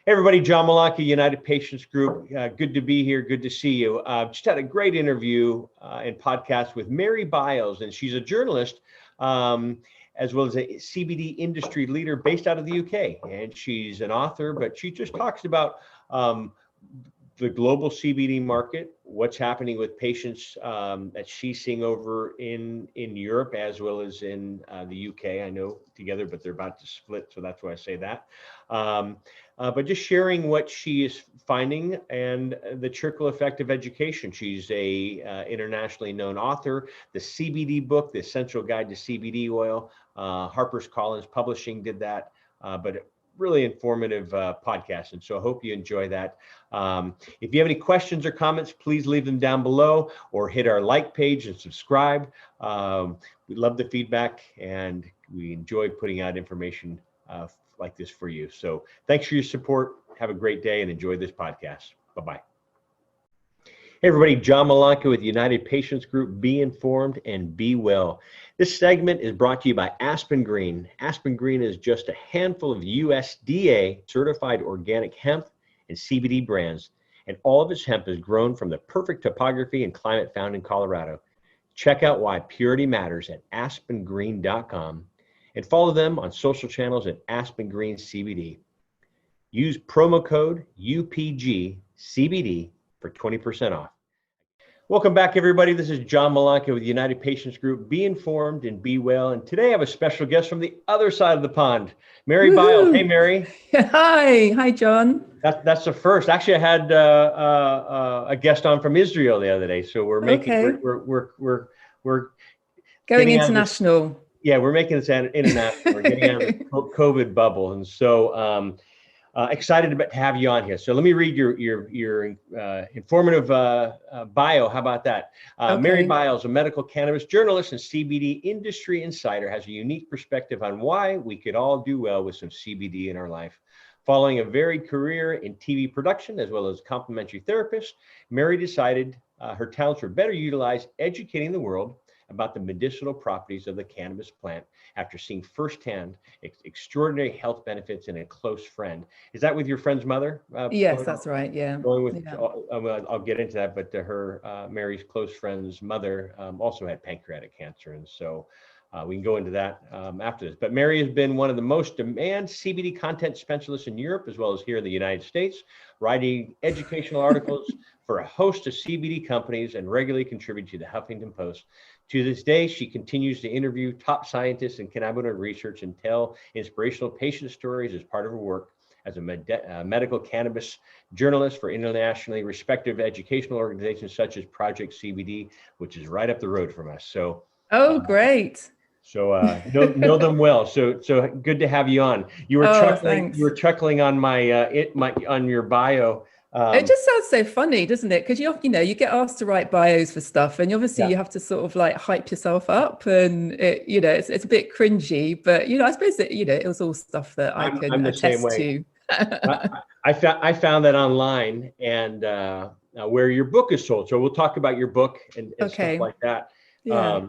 Hey everybody, John Malanka, United Patients Group. Good to be here. Good to see you. Just had a great interview and podcast with Mary Biles, and she's a journalist as well as a CBD industry leader based out of the UK. And she's an author, but she just talks about the global CBD market, what's happening with patients that she's seeing over in Europe as well as in the UK. I know together, but they're about to split, so that's why I say that. But just sharing what she is finding and the trickle effect of education. She's a internationally known author. The CBD book, The Essential Guide to CBD Oil, HarperCollins Publishing did that, but really informative podcast. And so I hope you enjoy that. If you have any questions or comments, please leave them down below or hit our like page and subscribe. We love the feedback and we enjoy putting out information like this for you. So thanks for your support. Have a great day and enjoy this podcast. Bye-bye. Hey everybody, John Malanka with United Patients Group. Be informed and be well. This segment is brought to you by Aspen Green. Aspen Green is just a handful of USDA certified organic hemp and CBD brands, and all of its hemp is grown from the perfect topography and climate found in Colorado. Check out why purity matters at aspengreen.com and follow them on social channels at Aspen Green CBD. Use promo code UPGCBD for 20% off. Welcome back, everybody. This is John Malanka with United Patients Group. Be informed and be well. And today I have a special guest from the other side of the pond, Mary Biles. Hey, Mary. Hi, John. That's the first. Actually, I had a guest on from Israel the other day, so we're making we're going international. We're making this international. We're getting out of the COVID bubble, and so excited to have you on here. So let me read your informative bio. How about that? Okay. Mary Biles, a medical cannabis journalist and CBD industry insider, has a unique perspective on why we could all do well with some CBD in our life. Following a varied career in TV production as well as complementary therapist, Mary decided her talents were better utilized educating the world about the medicinal properties of the cannabis plant after seeing firsthand extraordinary health benefits in a close friend. Is that with your friend's mother? Yes, that's right. Yeah. I'll get into that, but her Mary's close friend's mother also had pancreatic cancer, and so we can go into that after this. But Mary has been one of the most demand CBD content specialists in Europe, as well as here in the United States, writing educational articles for a host of CBD companies and regularly contributing to the Huffington Post. To this day, she continues to interview top scientists in cannabinoid research and tell inspirational patient stories as part of her work as a medical cannabis journalist for internationally respected educational organizations such as Project CBD, which is right up the road from us. So, great. So know them well. So good to have you on. You were chuckling. Thanks. You were chuckling on on your bio. It just sounds so funny, doesn't it? Because you get asked to write bios for stuff, and obviously you have to sort of like hype yourself up, and it's a bit cringy. But I suppose that it was all stuff that I can attest to. I found that online and where your book is sold. So we'll talk about your book and stuff like that. Yeah.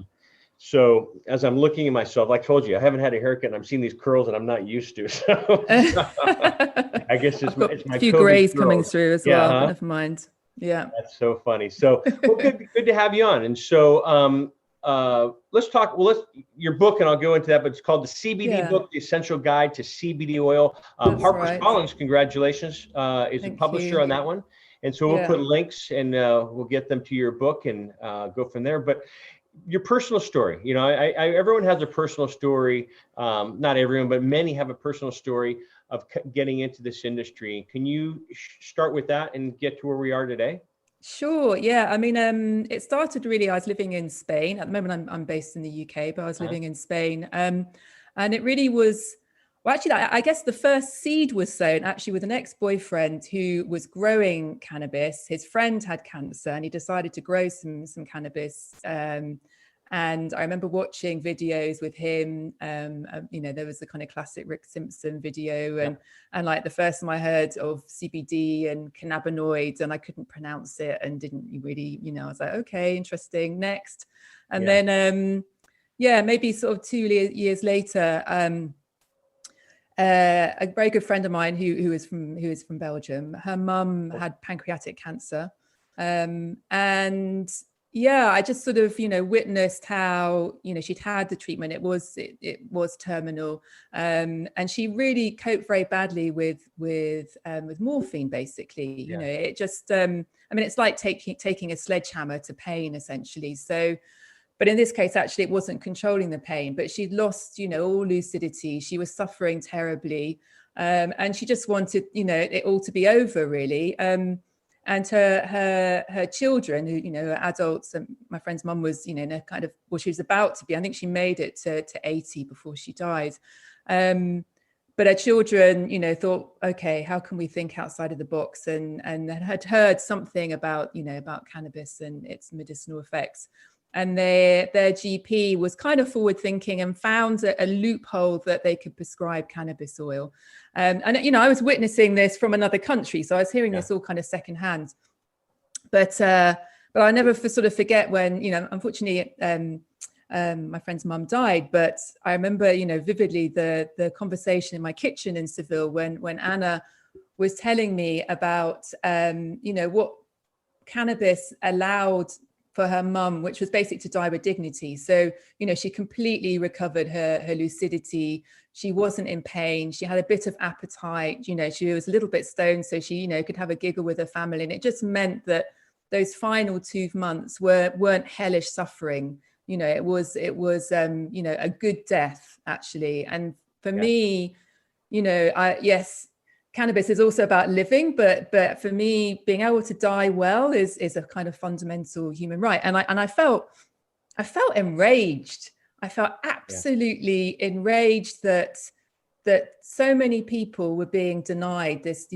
So as I'm looking at myself, like I told you, I haven't had a haircut and I'm seeing these curls and I'm not used to. So I guess it's my a few grays coming through as well, but never mind. Yeah. That's so funny. So good to have you on. And so let's talk, your book, and I'll go into that, but it's called the CBD book, The Essential Guide to CBD Oil. HarperCollins, congratulations, is a publisher on that one. And so we'll put links and we'll get them to your book and go from there. But your personal story, everyone has a personal story. Not everyone, but many have a personal story of getting into this industry. Can you start with that and get to where we are today? Sure. Yeah. I mean, it started really, I was living in Spain. At the moment, I'm based in the UK, but I was living in Spain. And it really was, well, actually, I guess the first seed was sown actually with an ex-boyfriend who was growing cannabis. His friend had cancer and he decided to grow some cannabis. And I remember watching videos with him. There was the kind of classic Rick Simpson video, and like the first time I heard of CBD and cannabinoids, and I couldn't pronounce it and didn't really, I was like, okay, interesting. Next, and then maybe sort of 2 years later, a very good friend of mine who is from Belgium. Her mum had pancreatic cancer, and yeah, I just sort of, witnessed how, she'd had the treatment. It was terminal, and she really coped very badly with morphine. Basically, it just, I mean, it's like taking a sledgehammer to pain, essentially. So, but in this case, actually, it wasn't controlling the pain. But she'd lost, all lucidity. She was suffering terribly, and she just wanted, it all to be over, really. And her children, who are adults, and my friend's mum was, in a kind of, well, she was about to be. I think she made it to 80 before she died. But her children, thought, okay, how can we think outside of the box? And had heard something about, about cannabis and its medicinal effects. And their GP was kind of forward thinking and found a loophole that they could prescribe cannabis oil. And, I was witnessing this from another country. So I was hearing this all kind of secondhand. But I'll never sort of forget when, unfortunately, my friend's mum died. But I remember, vividly the conversation in my kitchen in Seville when Anna was telling me about, what cannabis allowed for her mum, which was basically to die with dignity. So, she completely recovered her lucidity. She wasn't in pain. She had a bit of appetite. She was a little bit stoned, so she, could have a giggle with her family. And it just meant that those final 2 months weren't hellish suffering. It was a good death, actually. And for me, cannabis is also about living, but for me, being able to die well is a kind of fundamental human right. And I felt enraged. I felt absolutely enraged that so many people were being denied this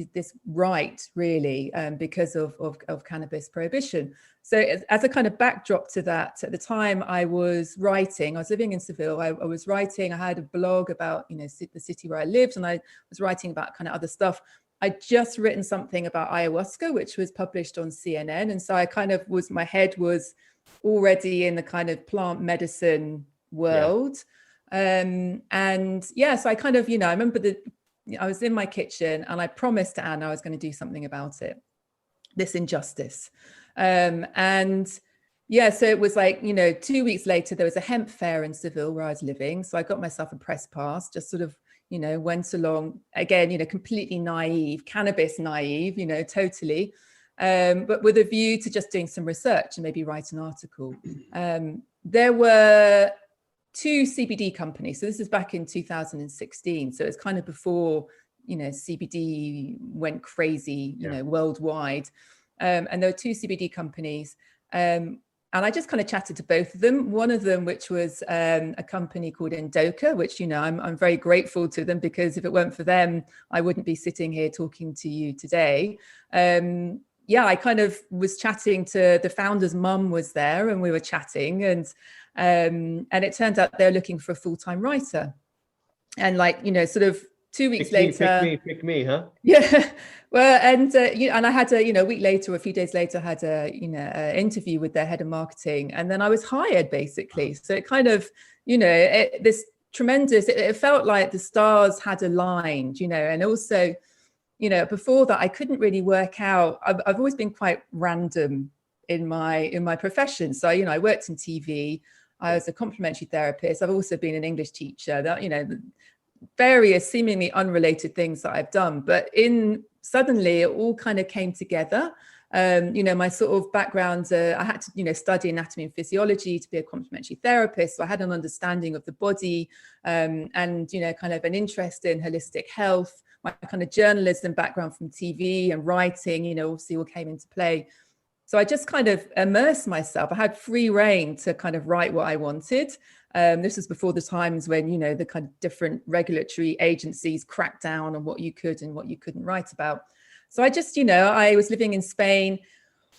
right, really, because of cannabis prohibition. So as a kind of backdrop to that, at the time I was living in Seville. I was writing, I had a blog about, the city where I lived, and I was writing about kind of other stuff. I'd just written something about ayahuasca, which was published on CNN. And so I kind of my head was already in the kind of plant medicine world. So I kind of, I remember I was in my kitchen and I promised to Anna I was going to do something about it, this injustice. So it was like, 2 weeks later, there was a hemp fair in Seville where I was living. So I got myself a press pass, just sort of, went along again, completely naive, cannabis naive, totally. But with a view to just doing some research and maybe write an article. There were 2 CBD companies. So this is back in 2016. So it's kind of before, CBD went crazy, worldwide. And there were 2 CBD companies. And I just kind of chatted to both of them. One of them, which was a company called Endocannabinoid, which, I'm very grateful to them, because if it weren't for them, I wouldn't be sitting here talking to you today. I kind of was chatting to the founder's mum was there, and we were chatting, and it turns out they're looking for a full-time writer. And sort of 2 weeks later, pick me, huh? Yeah. Well, and I had a week later, a few days later, I had a interview with their head of marketing, and then I was hired, basically. So it kind of, this tremendous, it felt like the stars had aligned, and also, before that, I couldn't really work out. I've always been quite random in my profession. So, I worked in TV. I was a complementary therapist. I've also been an English teacher. That, various seemingly unrelated things that I've done, but suddenly it all kind of came together. My sort of background, I had to, study anatomy and physiology to be a complementary therapist. So I had an understanding of the body, and, kind of an interest in holistic health. My kind of journalism background from TV and writing, obviously all came into play. So I just kind of immersed myself. I had free reign to kind of write what I wanted. This was before the times when, the kind of different regulatory agencies cracked down on what you could and what you couldn't write about. So I just, I was living in Spain,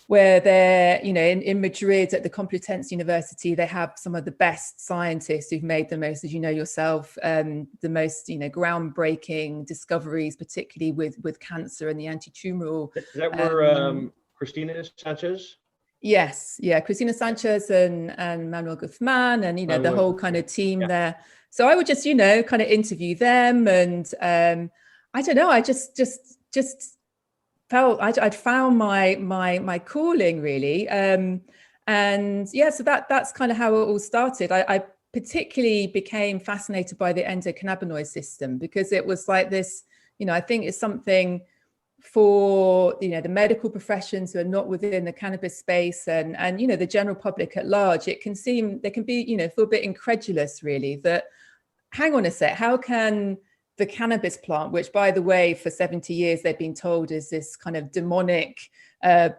where they're, in Madrid at the Complutense University, they have some of the best scientists who've made the most, as you know yourself, the most, groundbreaking discoveries, particularly with cancer and the anti-tumoral. Is that where Cristina Sanchez? Yes, yeah, Cristina Sanchez and Manuel Guzman, and the whole kind of team there. So I would just, kind of interview them, and I don't know, I just felt I'd found my calling, really. And yeah, so that's kind of how it all started. I particularly became fascinated by the endocannabinoid system, because it was like this, I think it's something for the medical professions who are not within the cannabis space, and the general public at large. They can be feel a bit incredulous, really, that hang on a sec, how can the cannabis plant, which by the way for 70 years they've been told is this kind of demonic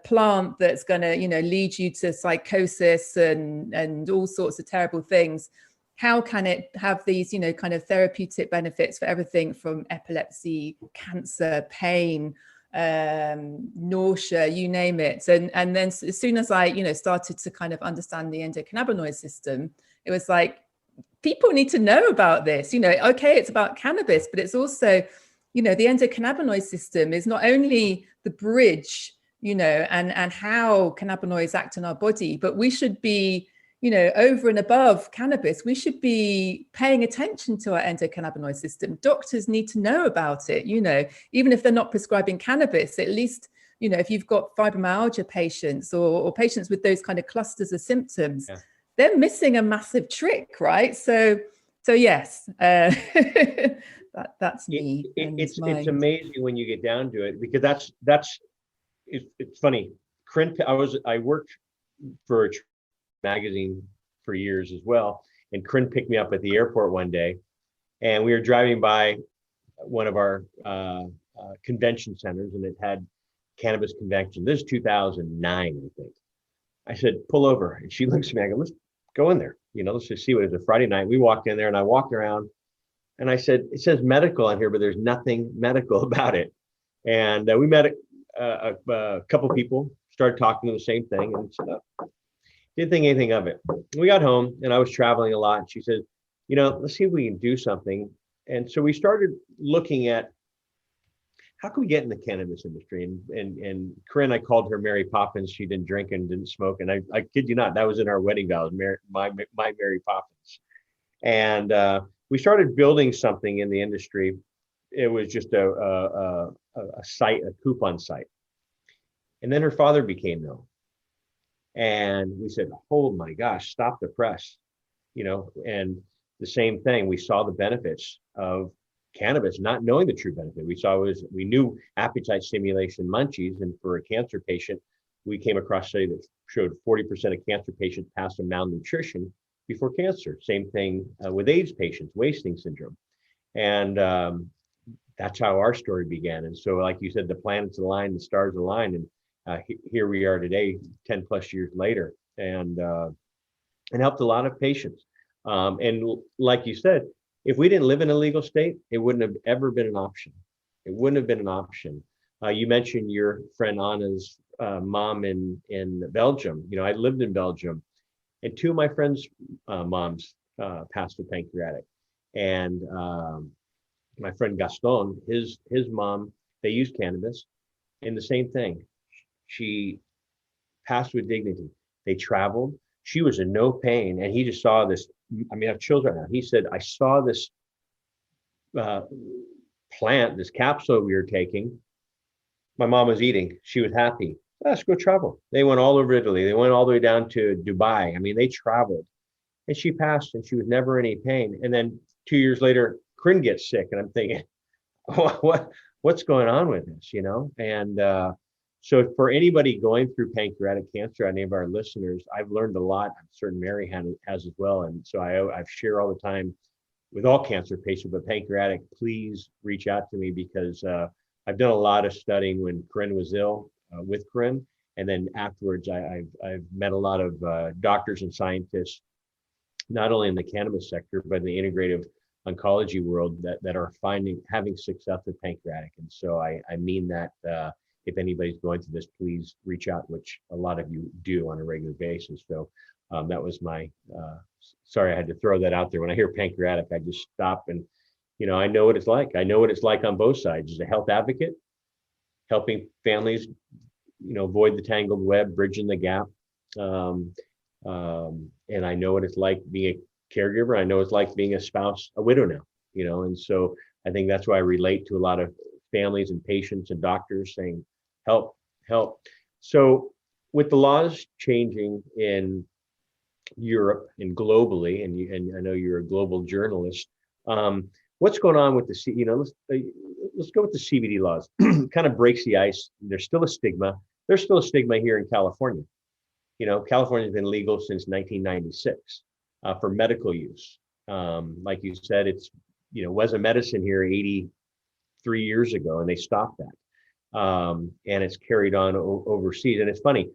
plant that's going to lead you to psychosis and all sorts of terrible things, how can it have these kind of therapeutic benefits for everything from epilepsy, cancer, pain, nausea, you name it. And then as soon as I started to kind of understand the endocannabinoid system, it was like, people need to know about this. Okay, it's about cannabis, but it's also, the endocannabinoid system is not only the bridge, and how cannabinoids act in our body, but we should be, over and above cannabis, we should be paying attention to our endocannabinoid system. Doctors need to know about it, even if they're not prescribing cannabis, at least, if you've got fibromyalgia patients or patients with those kind of clusters of symptoms, yeah, they're missing a massive trick, right? So yes, that's me. It's amazing when you get down to it, because it's funny. I worked for a magazine for years as well, and Corinne picked me up at the airport one day, and we were driving by one of our convention centers, and it had cannabis convention. This is 2009, I think. I said, pull over. And she looks at me. I go, let's go in there. Let's just see what it is. A Friday night. We walked in there, and I walked around, and I said, it says medical on here, but there's nothing medical about it. And we met a couple people, started talking to the same thing, and said, didn't think anything of it. We got home, and I was traveling a lot. And she said, let's see if we can do something. And so we started looking at how can we get in the cannabis industry? And Corinne, I called her Mary Poppins. She didn't drink and didn't smoke. And I kid you not, that was in our wedding vows, my Mary Poppins. And we started building something in the industry. It was just a site, a coupon site. And then her father became ill. And we said, oh my gosh, stop the press, and the same thing. We saw the benefits of cannabis, not knowing the true benefit. We knew appetite stimulation, munchies, and for a cancer patient, we came across a study that showed 40% of cancer patients passed from malnutrition before cancer. Same thing with AIDS patients, wasting syndrome. And that's how our story began. And so, like you said, the planets aligned, the stars aligned, and here we are today, 10 plus years later, and helped a lot of patients. And like you said, if we didn't live in a legal state, it wouldn't have ever been an option. It wouldn't have been an option. You mentioned your friend Anna's mom in Belgium. I lived in Belgium, and two of my friends' moms passed with pancreatic. And my friend Gaston, his mom, they used cannabis, and the same thing. She passed with dignity. They traveled. She was in no pain, and he just saw this. I have chills right now. He said, I saw this plant, this capsule we were taking. My mom was eating. She was happy. Let's go travel. They went all over Italy. They went all the way down to Dubai. They traveled. And she passed, and she was never in any pain. And then 2 years later, Corinne gets sick, and I'm thinking, what's going on with this, And so for anybody going through pancreatic cancer, any of our listeners, I've learned a lot. I'm certain Mary has as well. And so I share all the time with all cancer patients, but pancreatic, please reach out to me, because I've done a lot of studying when Corinne was ill with Corinne. And then afterwards, I've met a lot of doctors and scientists, not only in the cannabis sector, but in the integrative oncology world that are having success with pancreatic. And so I mean that if anybody's going through this, please reach out, which a lot of you do on a regular basis. So that was sorry, I had to throw that out there. When I hear pancreatic, I just stop and, I know what it's like. I know what it's like on both sides as a health advocate, helping families, avoid the tangled web, bridging the gap. And I know what it's like being caregiver. I know it's like being a spouse, a widow now, and so I think that's why I relate to a lot of families and patients and doctors saying, help, help. So with the laws changing in Europe and globally, and I know you're a global journalist, what's going on with let's go with the CBD laws. Kind of breaks the ice. There's still a stigma. There's still a stigma here in California. California's been legal since 1996 for medical use. Like you said, it's was a medicine here 83 years ago, and they stopped that. And it's carried on overseas. And it's funny.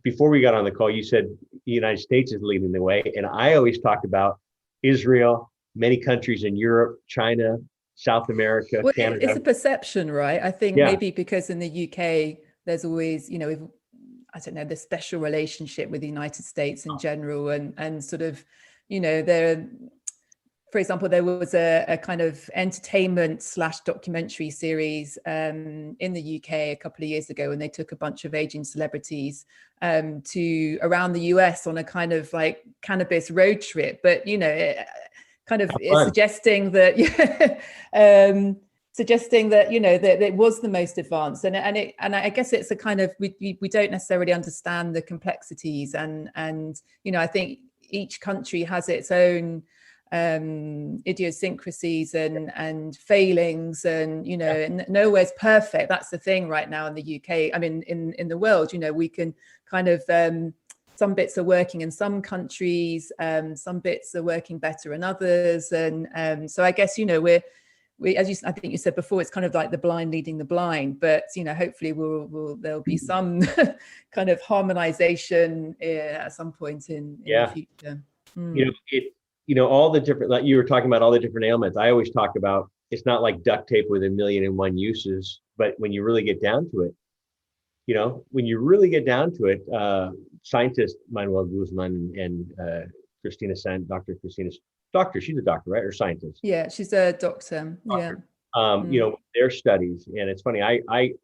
Before we got on the call, you said the United States is leading the way, and I always talked about Israel, many countries in Europe, China, South America, well, Canada. It's a perception, right? I think maybe because in the UK, there's always, I don't know, the special relationship with the United States in general, and sort of, for example, there was a kind of entertainment/documentary series in the UK a couple of years ago, and they took a bunch of aging celebrities to around the US on a kind of like cannabis road trip. But it kind of is suggesting that that it was the most advanced, and I guess it's a kind of we don't necessarily understand the complexities, and I think each country has its own idiosyncrasies and failings, and and nowhere's perfect. That's the thing right now in the UK. I mean, in the world, we can kind of some bits are working in some countries, some bits are working better in others, and so I guess we as I think you said before, it's kind of like the blind leading the blind, but hopefully there'll be some kind of harmonization at some point in the future. All the different, like you were talking about all the different ailments. I always talk about, it's not like duct tape with 1,000,001 uses, but when you really get down to it, scientists Manuel Guzman and Christina Sant, she's a doctor, right? Or scientist? Yeah, she's a doctor. Yeah. Their studies, and it's funny, I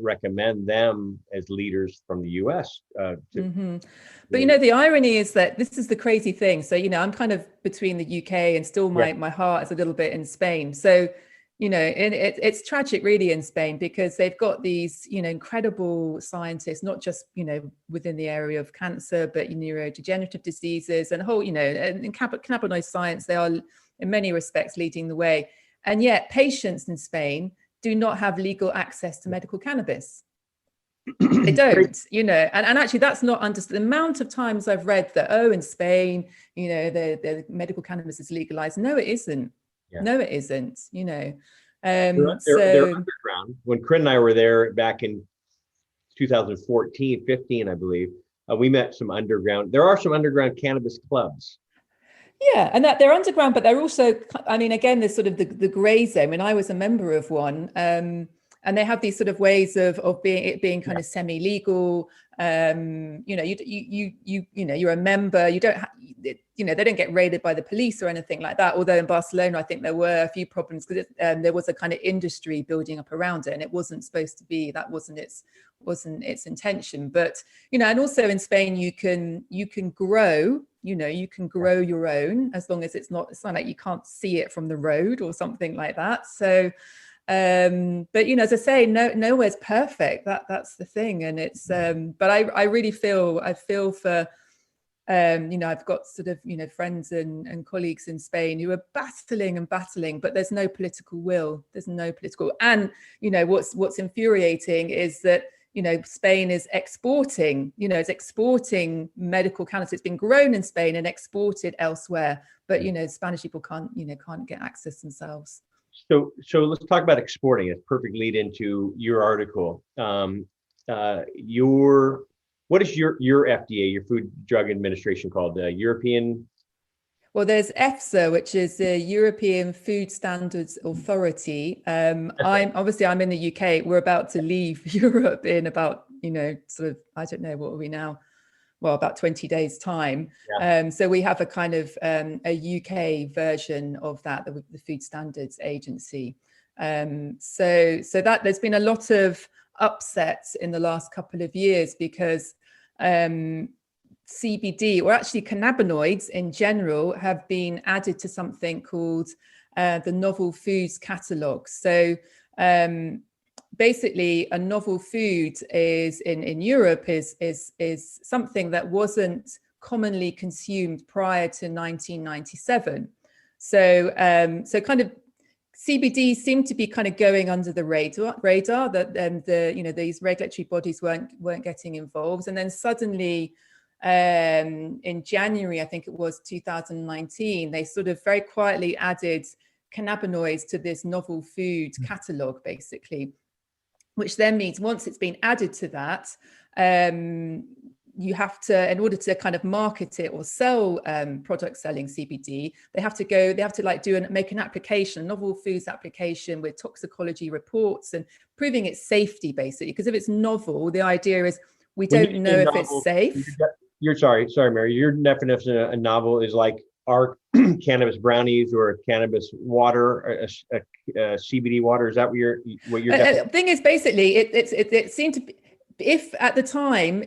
recommend them as leaders from the US. But the irony is that this is the crazy thing. So, I'm kind of between the UK and still my heart is a little bit in Spain. So, it's tragic really in Spain, because they've got these, incredible scientists, not just, within the area of cancer, but neurodegenerative diseases and whole, in cannabinoid science, they are in many respects leading the way. And yet patients in Spain do not have legal access to medical cannabis. They don't, and actually that's not understood. The amount of times I've read that, in Spain, the medical cannabis is legalized. No, it isn't. Yeah. No, it isn't, they're underground. When Corinne and I were there back in 2014, 15, I believe, we met some underground. There are some underground cannabis clubs. Yeah, and that they're underground, but they're also, I mean, again, there's sort of the gray zone. I mean, I was a member of one, and they have these sort of ways of being kind of semi-legal. You're a member. You don't, they don't get raided by the police or anything like that. Although in Barcelona, I think there were a few problems because there was a kind of industry building up around it, and it wasn't supposed to be. That wasn't its intention. But and also in Spain, you can grow. You can grow your own, as long as it's not like you can't see it from the road or something like that. So. But as I say, nowhere's perfect. That's the thing, and it's. But I really feel for. I've got sort of friends and colleagues in Spain who are battling, but there's no political will. There's no political. And what's infuriating is that Spain is exporting. It's exporting medical cannabis. It's been grown in Spain and exported elsewhere, but Spanish people can't get access themselves. So let's talk about exporting. It's a perfect lead into your article. What is your FDA, your Food Drug Administration, called? European? Well, there's EFSA, which is the European Food Standards Authority. I'm in the UK. We're about to leave Europe in about, sort of, I don't know, what are we now? Well, about 20 days time. Yeah. So we have a kind of a UK version of that, the Food Standards Agency. So that there's been a lot of upsets in the last couple of years because CBD, or actually cannabinoids in general, have been added to something called the Novel Foods Catalogue. So basically, a novel food is in Europe is something that wasn't commonly consumed prior to 1997. So kind of CBD seemed to be kind of going under the radar that these regulatory bodies weren't getting involved, and then suddenly in January, I think it was 2019, they sort of very quietly added cannabinoids to this novel food catalogue, basically, which then means once it's been added to that, you have to, in order to kind of market it or sell products selling CBD, they have to like make an application, a novel foods application with toxicology reports and proving its safety, basically. Because if it's novel, the idea is we don't know if it's safe. Sorry, Mary. Your definition of a novel is like our cannabis brownies or cannabis water, a CBD water. Is that what you're? The thing is, basically, it seemed to be, if at the time,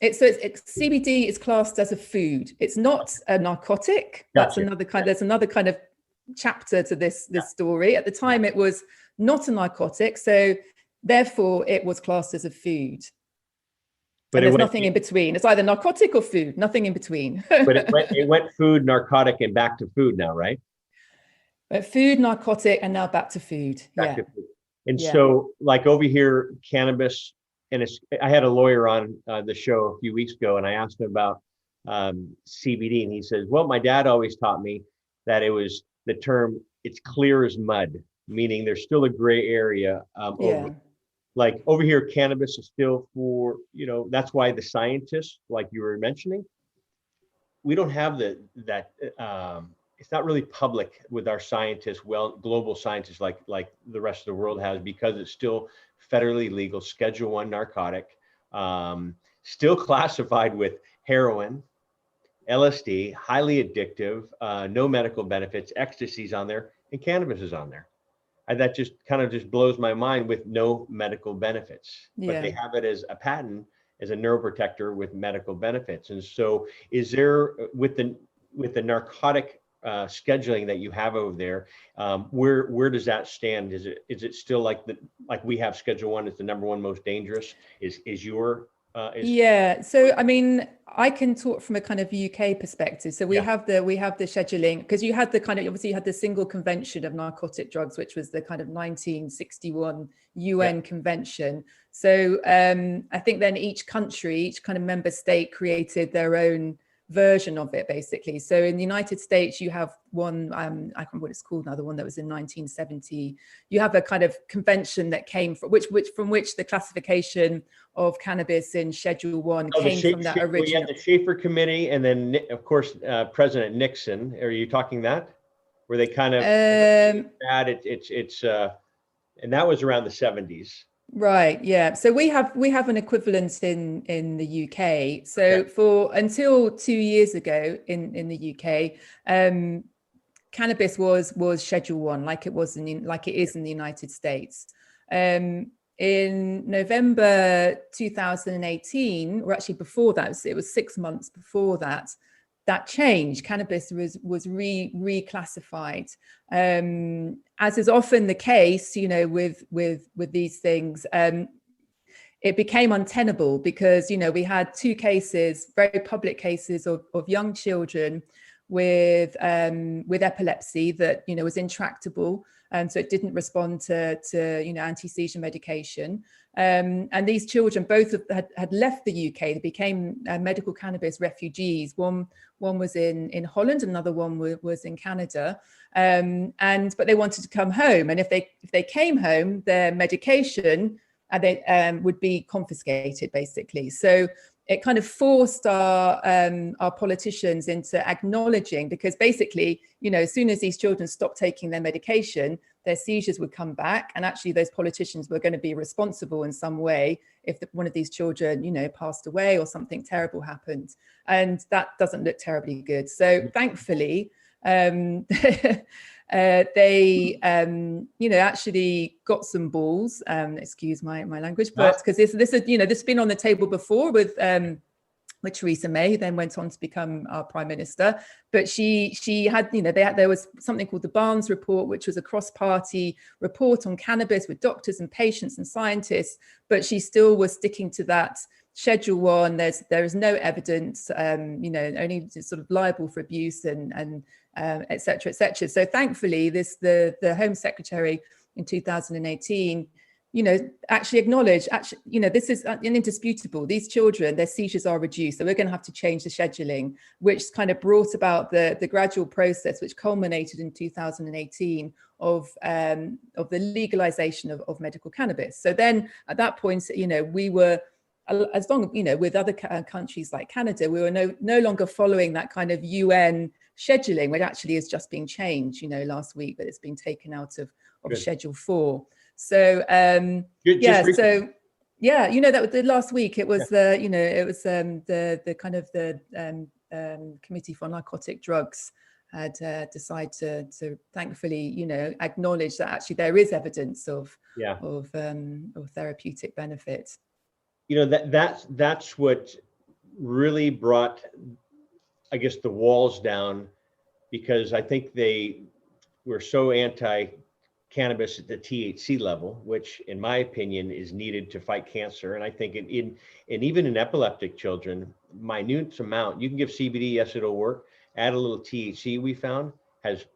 CBD is classed as a food. It's not a narcotic. That's another kind. There's another kind of chapter to this story. At the time, it was not a narcotic, so therefore it was classed as a food. But there's nothing in between. It's either narcotic or food, nothing in between. But it went food, narcotic, and back to food now, right? But food, narcotic, and now back to food. Back to food. And so, like over here, cannabis, and I had a lawyer on the show a few weeks ago, and I asked him about CBD, and he says, well, my dad always taught me that it was the term, it's clear as mud, meaning there's still a gray area like over here, cannabis is still for, that's why the scientists, like you were mentioning, we don't have it's not really public with our scientists, global scientists like the rest of the world has, because it's still federally legal, Schedule I narcotic, still classified with heroin, LSD, highly addictive, no medical benefits, ecstasy's on there, and cannabis is on there. And that just blows my mind, with no medical benefits. But they have it as a patent, as a neuroprotector with medical benefits. And so is there, with the narcotic scheduling that you have over there, where does that stand? Is it still like we have Schedule I is the number one most dangerous? Is your so I mean, I can talk from a kind of UK perspective. So we have the scheduling, because you had the kind of, obviously you had the single convention of narcotic drugs, which was the kind of 1961 UN convention. So I think then each country, each kind of member state created their own version of it, basically. So in the United States, you have one, I can't remember what it's called now, the one that was in 1970. You have a kind of convention that came from which the classification of cannabis in Schedule I came from that original. We had the Schaefer Committee, and then of course President Nixon. Are you talking that? Where they kind of and that was around the 70s. Right. Yeah. So we have an equivalent in the UK. So for until 2 years ago in the UK, cannabis was Schedule I, like it is in the United States. In November 2018, or actually before that, it was 6 months before that changed. Cannabis was reclassified, as is often the case, with these things. It became untenable because we had two cases, very public cases of young children with epilepsy that was intractable, and so it didn't respond to anti-seizure medication. And these children both had left the UK. They became medical cannabis refugees. One was in Holland, another one was in Canada. But they wanted to come home, and if they came home, their medication would be confiscated, basically. So it kind of forced our politicians into acknowledging, because basically, as soon as these children stopped taking their medication, their seizures would come back, and actually those politicians were going to be responsible in some way if one of these children, passed away or something terrible happened. And that doesn't look terribly good. So thankfully, they actually got some balls, excuse my language, but because this has been on the table before with with Theresa May, who then went on to become our Prime Minister. But she had, there was something called the Barnes Report, which was a cross-party report on cannabis with doctors and patients and scientists. But she still was sticking to that Schedule 1. There is no evidence, only sort of liable for abuse and et cetera, et cetera. So thankfully, the Home Secretary in 2018, actually acknowledge, this is indisputable. These children, their seizures are reduced. So we're going to have to change the scheduling, which kind of brought about the gradual process, which culminated in 2018 of the legalization of medical cannabis. So then at that point, we were, as long, with other countries like Canada, we were no longer following that kind of UN scheduling, which actually is just being changed, last week, but it's been taken out of Schedule 4. So that the last week it was the kind of the Committee for Narcotic Drugs had decided to thankfully acknowledge that actually there is evidence of therapeutic benefit. That's what really brought, I guess, the walls down, because I think they were so anti-cannabis at the THC level, which in my opinion is needed to fight cancer. And I think even in epileptic children, minute amount, you can give CBD, yes, it'll work. Add a little THC, we found, has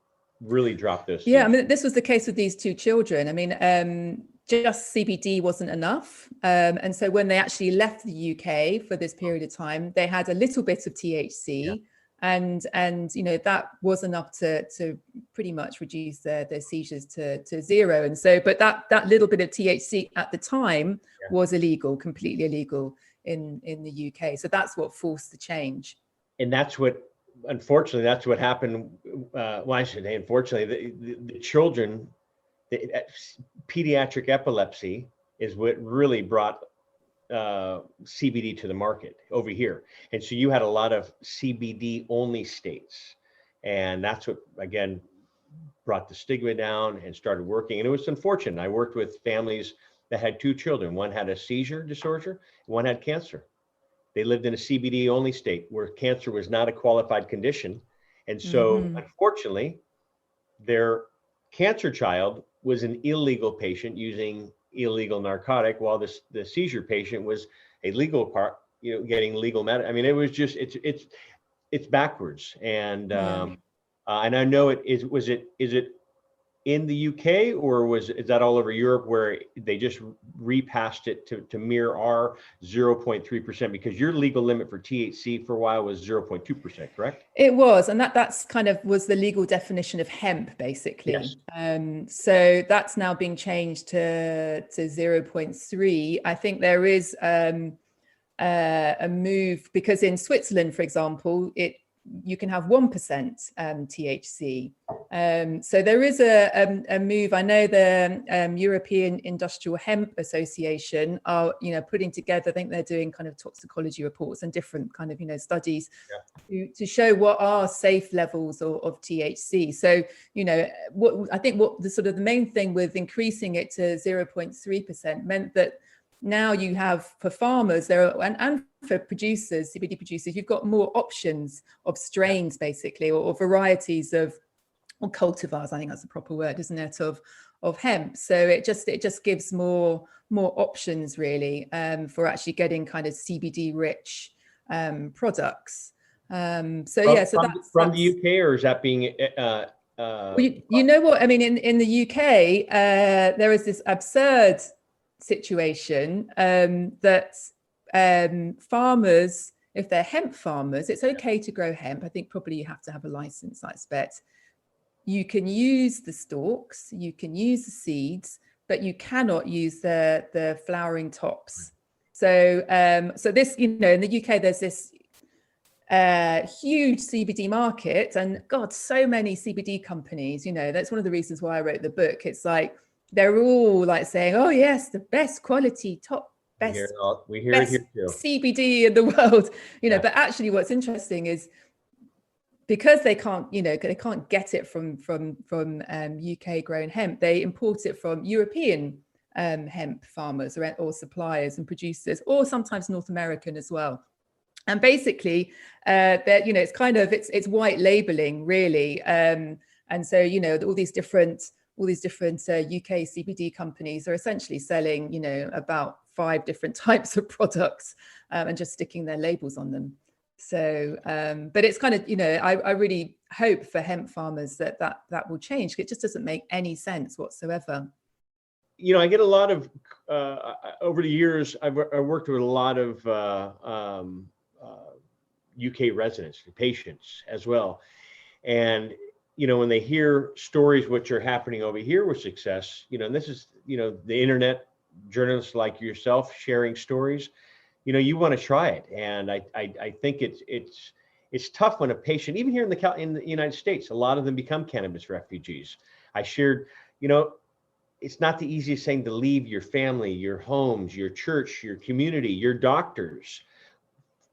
really dropped those. Yeah, I mean, this was the case with these two children. I mean, just CBD wasn't enough. And so when they actually left the UK for this period of time, they had a little bit of THC. Yeah. And that was enough to pretty much reduce their seizures to zero. And so, but that little bit of THC at the time was illegal, completely illegal in the UK. So that's what forced the change. And that's what, unfortunately, that's what happened. Well, I should say, unfortunately, the children, pediatric epilepsy is what really brought CBD to the market over here. And so you had a lot of CBD only states, and that's what again brought the stigma down and started working. And it was unfortunate. I worked with families that had two children. One had a seizure disorder, one had cancer. They lived in a CBD only state where cancer was not a qualified condition. And so unfortunately, their cancer child was an illegal patient using illegal narcotic, while the seizure patient was a legal part, getting legal med. I mean, it was just it's backwards. And and I know is it in the UK, or is that all over Europe, where they just repassed it to mirror our 0.3%, because your legal limit for THC for a while was 0.2%, correct? It was, and that's kind of was the legal definition of hemp, basically. Yes. So that's now being changed to 0.3. I think there is a move, because in Switzerland, for example, you can have 1% THC. So there is a move. I know the European Industrial Hemp Association are, putting together, I think they're doing kind of toxicology reports and different kind of, studies to show what are safe levels of THC. So, what the sort of the main thing with increasing it to 0.3% meant that now you have, for farmers and for producers, CBD producers, you've got more options of strains, basically, or varieties or cultivars, I think that's the proper word, isn't it, of hemp. So it just gives more options, really, for actually getting kind of CBD rich products. From the UK, or is that being well, you know what I mean, in the UK there is this absurd situation that farmers, if they're hemp farmers, it's okay to grow hemp. I think probably you have to have a license, I expect. You can use the stalks, you can use the seeds, but you cannot use the flowering tops. So this, in the UK, there's this huge CBD market, and God, so many CBD companies. That's one of the reasons why I wrote the book. It's like they're all like saying, "Oh yes, the best quality, best we hear it here too. CBD in the world." But actually, what's interesting is, because they can't get it from UK grown hemp, they import it from European hemp farmers or suppliers and producers, or sometimes North American as well. And basically, that, it's kind of, it's white labeling really. And so, all these different UK CBD companies are essentially selling, about 5 different types of products, and just sticking their labels on them. So, but it's kind of, I really hope for hemp farmers that will change. It just doesn't make any sense whatsoever. I get a lot of, over the years, I worked with a lot of UK residents, patients as well. And, when they hear stories which are happening over here with success, and this is, the internet journalists like yourself sharing stories, you want to try it. And I think it's tough when a patient, even here in the United States, a lot of them become cannabis refugees. I shared, it's not the easiest thing to leave your family, your homes, your church, your community, your doctors.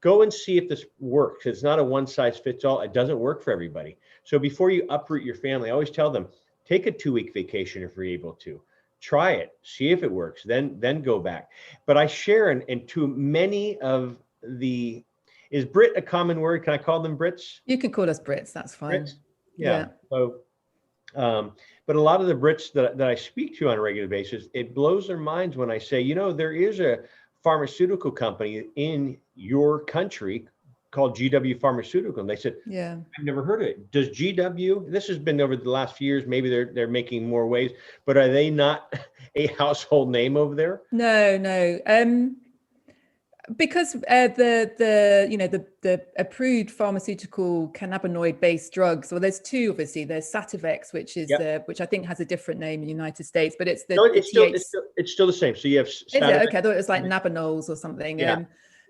Go and see if this works. It's not a one size fits all. It doesn't work for everybody. So before you uproot your family, I always tell them, take a 2-week vacation if you're able to. Try it, see if it works, then go back. But I share and to many of the, is Brit a common word? Can I call them Brits? You can call us Brits, that's fine. Brits? Yeah. So, but a lot of the Brits that I speak to on a regular basis, it blows their minds when I say, there is a pharmaceutical company in your country called GW Pharmaceutical. And they said, yeah, I've never heard of it. Does GW, this has been over the last few years, maybe they're making more waves, but are they not a household name over there? No. Because the approved pharmaceutical cannabinoid based drugs, well, there's 2, obviously. There's Sativex, which is which I think has a different name in the United States, but it's it's still the same. So you have Sativex. Is it? Okay, I thought it was like Nabanols or something. Yeah.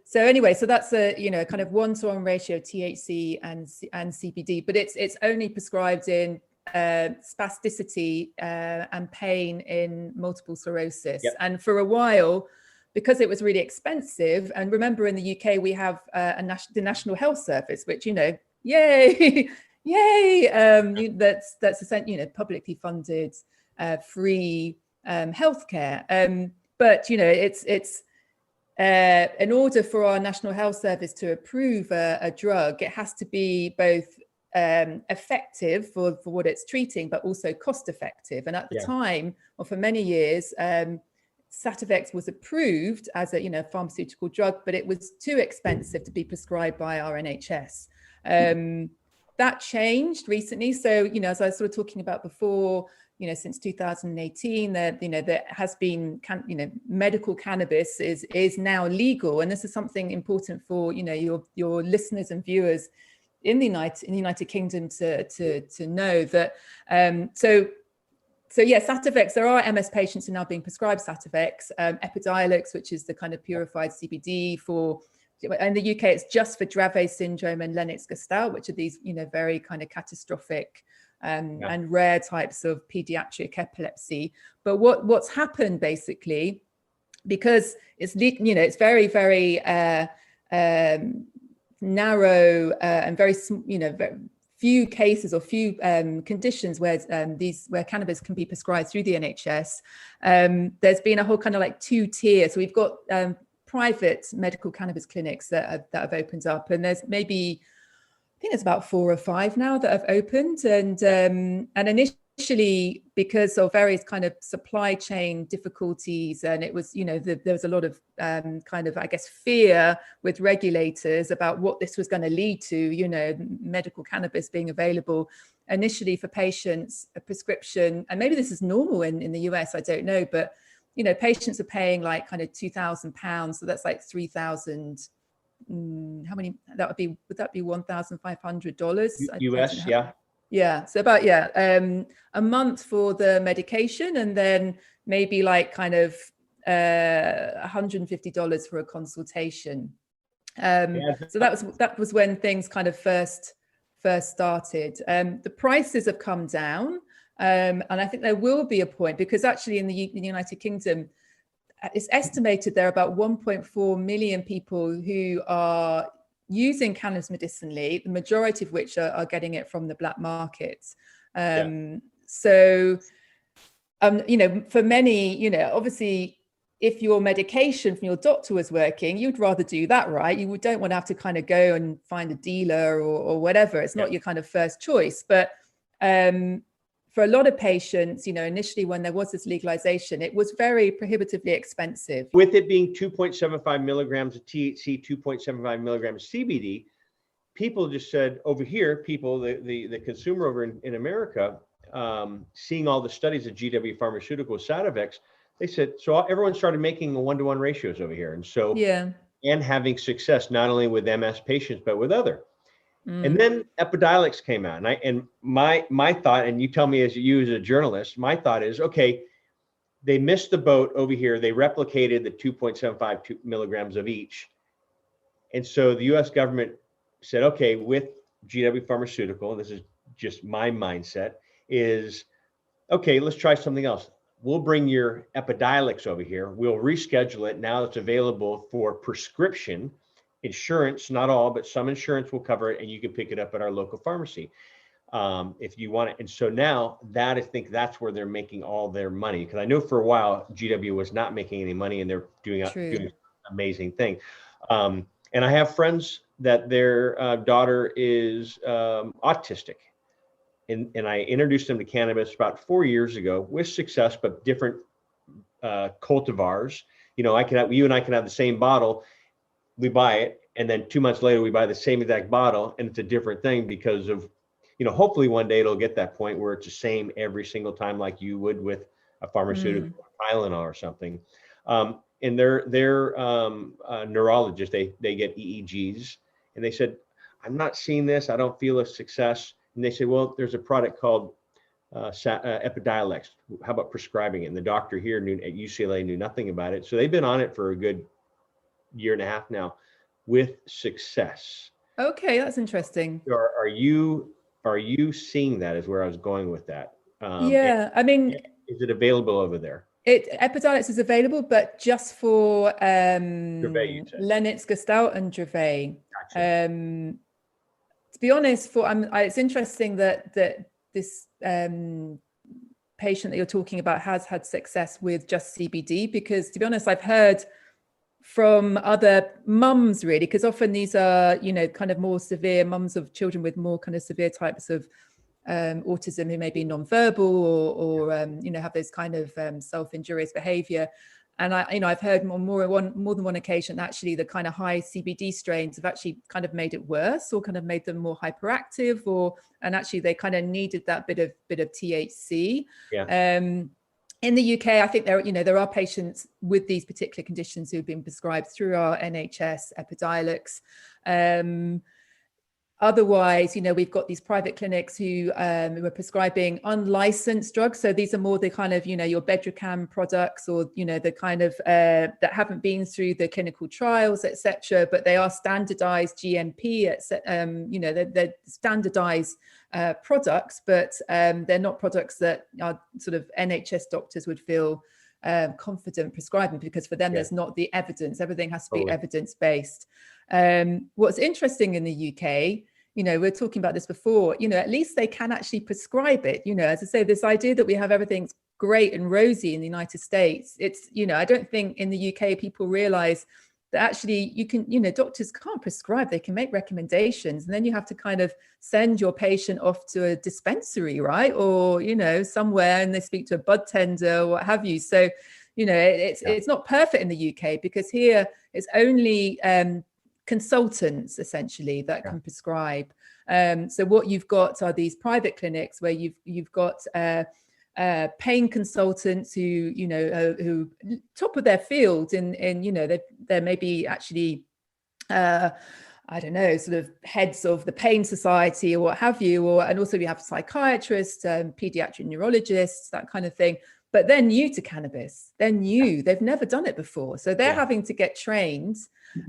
So anyway, so that's a kind of 1-to-1 ratio THC and CBD, but it's only prescribed in spasticity and pain in multiple sclerosis. Yep. And for a while, because it was really expensive, and remember in the UK we have the National Health Service, which yay, that's essentially publicly funded free healthcare. But it's in order for our National Health Service to approve a drug, it has to be both effective for what it's treating, but also cost effective. And at the time, or for many years, Sativex was approved as a pharmaceutical drug, but it was too expensive to be prescribed by our NHS. That changed recently. So, as I was sort of talking about before, since 2018, there has been, medical cannabis is now legal. And this is something important for, your listeners and viewers in the United Kingdom to know that. So yes, Sativex, there are MS patients who are now being prescribed Sativex, Epidiolex, which is the kind of purified CBD for, in the UK, it's just for Dravet syndrome and Lennox-Gastaut, which are these, very kind of catastrophic and rare types of pediatric epilepsy. But what's happened basically, because it's, it's very, very narrow and very, very few cases or few conditions where cannabis can be prescribed through the NHS. There's been a whole kind of like 2-tier. So we've got private medical cannabis clinics that have opened up, and there's maybe, I think it's about 4 or 5 now that have opened. And initially, because of various kind of supply chain difficulties, and it was, there was a lot of kind of, I guess, fear with regulators about what this was going to lead to, medical cannabis being available initially for patients, a prescription, and maybe this is normal in the US, I don't know, but, patients are paying like kind of £2,000. So that's like 3,000. How many? Would that be $1,500? US, Yeah. So about, a month for the medication, and then maybe like kind of $150 for a consultation. So that was when things kind of first started. The prices have come down, and I think there will be a point, because actually in the United Kingdom, it's estimated there are about 1.4 million people who are using cannabis medicinally, the majority of which are getting it from the black market. So, for many, obviously, if your medication from your doctor was working, you'd rather do that, right? You don't want to have to kind of go and find a dealer or whatever. It's not your kind of first choice. But for a lot of patients, initially when there was this legalization, it was very prohibitively expensive. With it being 2.75 milligrams of THC, 2.75 milligrams of CBD, people just said over here, the consumer over in America, seeing all the studies of GW Pharmaceutical side effects, they said, so everyone started making 1-to-1 ratios over here. And so, and having success, not only with MS patients, but with other. And then Epidiolex came out, and my thought, and you tell me as a journalist, my thought is, okay, they missed the boat over here. They replicated the 2.75 milligrams of each. And so the US government said, okay, with GW Pharmaceutical, and this is just my mindset, is, okay, let's try something else. We'll bring your Epidiolex over here. We'll reschedule it. Now it's available for prescription. Insurance, not all, but some insurance will cover it, and you can pick it up at our local pharmacy if you want it. And so now I think that's where they're making all their money, because I know for a while GW was not making any money, and they're doing an amazing thing. And I have friends that their daughter is autistic, and I introduced them to cannabis about 4 years ago with success, but different cultivars. You and I can have the same bottle. We buy it, and then 2 months later we buy the same exact bottle, and it's a different thing because of, hopefully one day it'll get that point where it's the same every single time, like you would with a pharmaceutical, Tylenol or something. And their neurologist, they get EEGs, and they said, I'm not seeing this. I don't feel a success. And they said, well, there's a product called Epidiolex. How about prescribing it? And the doctor here at UCLA knew nothing about it. So they've been on it for a good year and a half now with success. Okay, that's interesting. Are you seeing that, is where I was going with that? I mean, is it available over there? Epidiolex is available, but just for Lennox-Gastaut and Dravet. Gotcha. To be honest, it's interesting that this patient that you're talking about has had success with just CBD, because to be honest, I've heard from other mums, really, because often these are, kind of more severe mums of children with more kind of severe types of autism, who may be nonverbal or have those kind of self-injurious behavior. And I've heard more than one occasion, actually, the kind of high CBD strains have actually kind of made it worse, or kind of made them more hyperactive, and actually they kind of needed that bit of THC. In the UK, I think there are patients with these particular conditions who've been prescribed through our NHS Epidiolex. Otherwise, we've got these private clinics who are prescribing unlicensed drugs. So these are more the kind of, your Bedrocan products, or, the kind of that haven't been through the clinical trials, etc. But they are standardized GMP, they're standardized products, but they're not products that are sort of NHS doctors would feel confident prescribing, because for them, there's not the evidence. Everything has to be evidence-based. What's interesting in the UK, we're talking about this before, at least they can actually prescribe it. As I say, this idea that we have everything's great and rosy in the United States, it's, I don't think in the UK people realize that actually you can, doctors can't prescribe, they can make recommendations, and then you have to kind of send your patient off to a dispensary, right? Or, somewhere, and they speak to a bud tender or what have you. So, it's not perfect in the UK, because here it's only consultants essentially that can prescribe. So what you've got are these private clinics where you've got pain consultants who top of their field, and they're maybe actually I don't know, sort of heads of the pain society or what have you, and also we have psychiatrists, pediatric neurologists, that kind of thing. But they're new to cannabis. They've never done it before. So they're having to get trained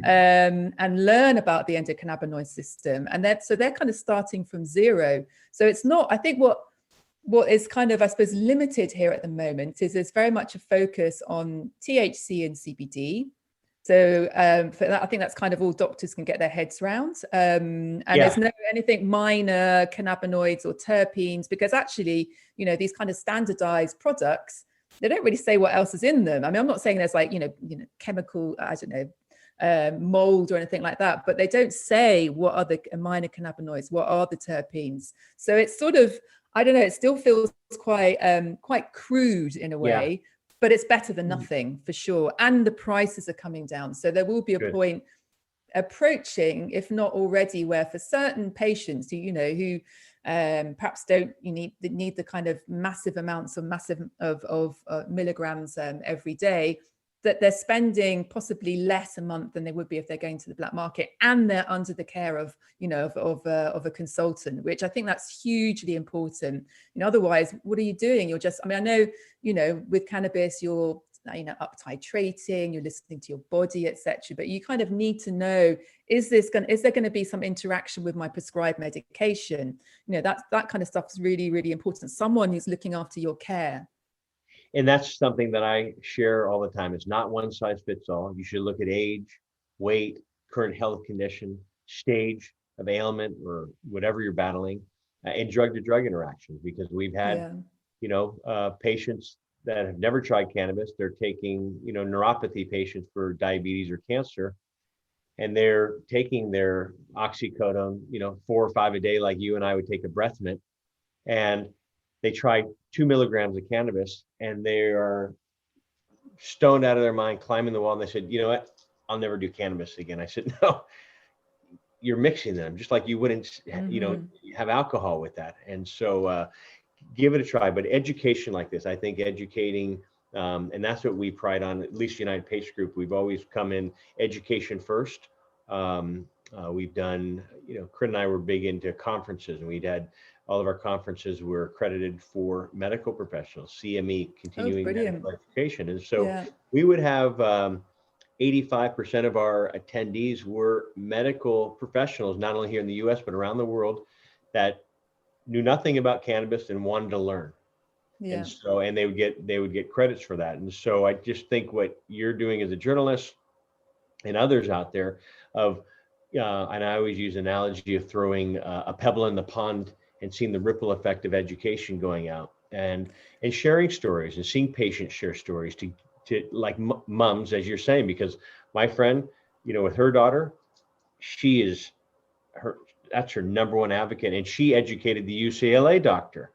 and learn about the endocannabinoid system. And they're kind of starting from zero. So it's not, I think what is kind of, I suppose, limited here at the moment is there's very much a focus on THC and CBD. So for that, I think that's kind of all doctors can get their heads around. And there's no anything minor cannabinoids or terpenes, because actually, these kind of standardized products, they don't really say what else is in them. I mean, I'm not saying there's like, chemical, I don't know, mold or anything like that, but they don't say what are the minor cannabinoids, what are the terpenes. So it's sort of, I don't know, it still feels quite crude in a way, but it's better than nothing for sure. And the prices are coming down. So there will be a point approaching, if not already, where for certain patients who perhaps don't need the kind of massive amounts of milligrams every day, that they're spending possibly less a month than they would be if they're going to the black market, and they're under the care of a consultant, which I think that's hugely important. Otherwise, what are you doing? You're just, I mean, I know, with cannabis, you're up titrating, you're listening to your body, etc. But you kind of need to know, is there going to be some interaction with my prescribed medication? That kind of stuff is really, really important. Someone who's looking after your care. And that's something that I share all the time. It's not one size fits all. You should look at age, weight, current health condition, stage of ailment, or whatever you're battling, and drug-to-drug interactions, because we've had, patients that have never tried cannabis. They're taking, neuropathy patients for diabetes or cancer, and they're taking their oxycodone, 4 or 5 a day, like you and I would take a breath mint, and they try 2 milligrams of cannabis, and they are stoned out of their mind, climbing the wall. And they said, you know what, I'll never do cannabis again. I said, no, you're mixing them just like you wouldn't, have alcohol with that. And so give it a try. But education like this, I think educating, and that's what we pride on, at least United Patient Group. We've always come in education first. We've done, Crit and I were big into conferences, and we'd had all of our conferences were accredited for medical professionals, CME, continuing medical education. And so we would have 85% of our attendees were medical professionals, not only here in the US, but around the world, that knew nothing about cannabis and wanted to learn. And so, and they would get credits for that. And so I just think what you're doing as a journalist and others out there and I always use an analogy of throwing a pebble in the pond and seeing the ripple effect of education going out, and sharing stories and seeing patients share stories to like moms, as you're saying, because my friend, with her daughter, that's her number one advocate, and she educated the UCLA doctor.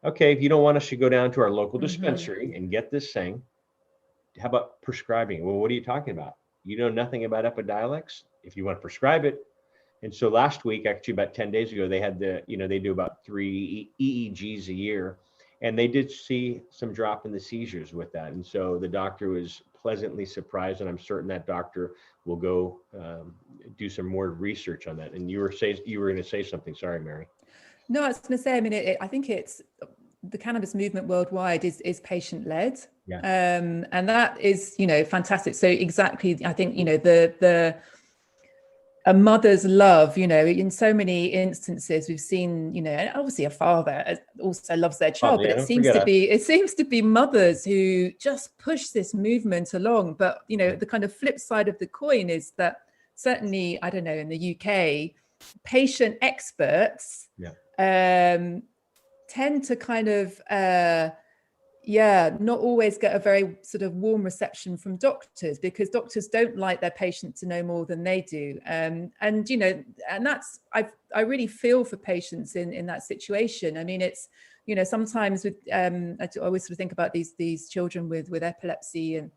Okay, if you don't want us to go down to our local dispensary and get this thing, how about prescribing? Well, what are you talking about? You know nothing about Epidiolex? If you want to prescribe it. And so last week, actually about 10 days ago, they had they do about 3 EEGs a year, and they did see some drop in the seizures with that. And so the doctor was pleasantly surprised, and I'm certain that doctor will go do some more research on that. And you were going to say something. Sorry, Mary. No, I was going to say, I mean, I think it's the cannabis movement worldwide is patient-led. And that is, fantastic. So exactly, I think, a mother's love, in so many instances we've seen, and obviously a father also loves their child, but it seems to be mothers who just push this movement along. But, the kind of flip side of the coin is that certainly, I don't know, in the UK, patient experts tend to kind of, not always get a very sort of warm reception from doctors, because doctors don't like their patient to know more than they do. And that's, I really feel for patients in that situation. I mean, it's, sometimes with, I always sort of think about these children with epilepsy, and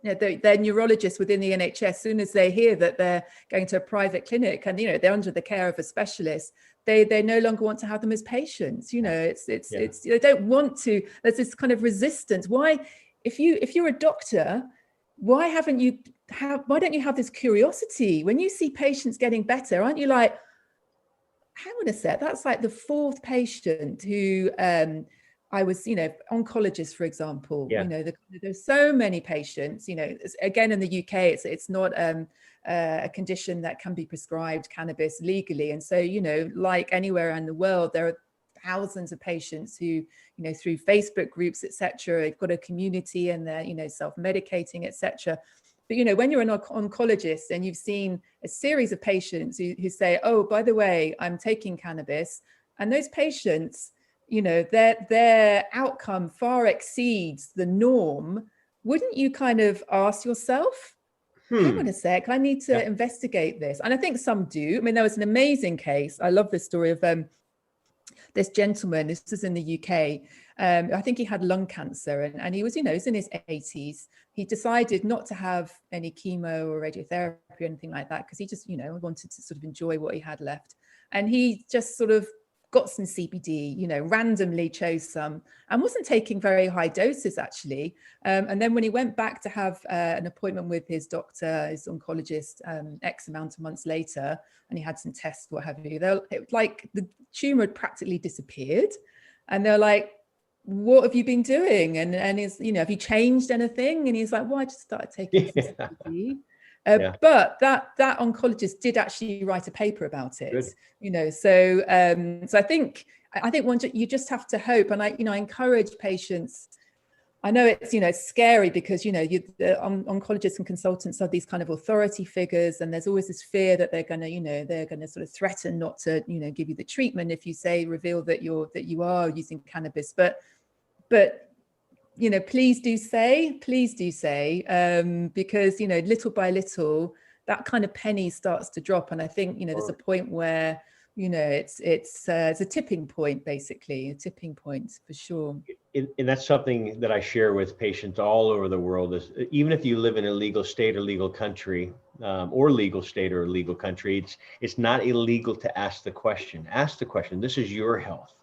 they're neurologists within the NHS. As soon as they hear that they're going to a private clinic and they're under the care of a specialist, they no longer want to have them as patients. It's they don't want to. There's this kind of resistance. Why, if you're a doctor, why don't you have this curiosity when you see patients getting better? Aren't you like, hang on a sec, that's like the 4th patient who I was, oncologist, for example, there's so many patients, again, in the UK, it's not a condition that can be prescribed cannabis legally. And so, like anywhere in the world, there are thousands of patients who, through Facebook groups, etc., they've got a community and they're, self-medicating, etc. But, when you're an oncologist and you've seen a series of patients who say, oh, by the way, I'm taking cannabis, and those patients, you know, their outcome far exceeds the norm, wouldn't you kind of ask yourself, hang on a sec, I need to investigate this? And I think some do. I mean, there was an amazing case. I love this story of this gentleman. This was in the UK. I think he had lung cancer, and he was, you know, he's in his 80s. He decided not to have any chemo or radiotherapy or anything like that, because he just, you know, wanted to sort of enjoy what he had left. And he just sort of got some CBD, you know, randomly chose some, and wasn't taking very high doses actually. And then when he went back to have an appointment with his doctor, his oncologist, X amount of months later, and he had some tests, what have you, it was like the tumor had practically disappeared. And they're like, what have you been doing? And he's, you know, have you changed anything? And he's like, well, I just started taking some CBD. But that oncologist did actually write a paper about it. Good. You know, so I think you just have to hope. And I encourage patients. I know it's, you know, it's scary because, you know, oncologists and consultants are these kind of authority figures, and there's always this fear that they're going to sort of threaten not to, you know, give you the treatment if you reveal that you are using cannabis. But you know, please do say, because, you know, little by little, that kind of penny starts to drop. And I think, you know, there's a point where, you know, it's a tipping point, basically, a tipping point for sure. And that's something that I share with patients all over the world is, even if you live in a legal state or legal country, or legal state or legal country, it's not illegal to ask the question. Ask the question. This is your health.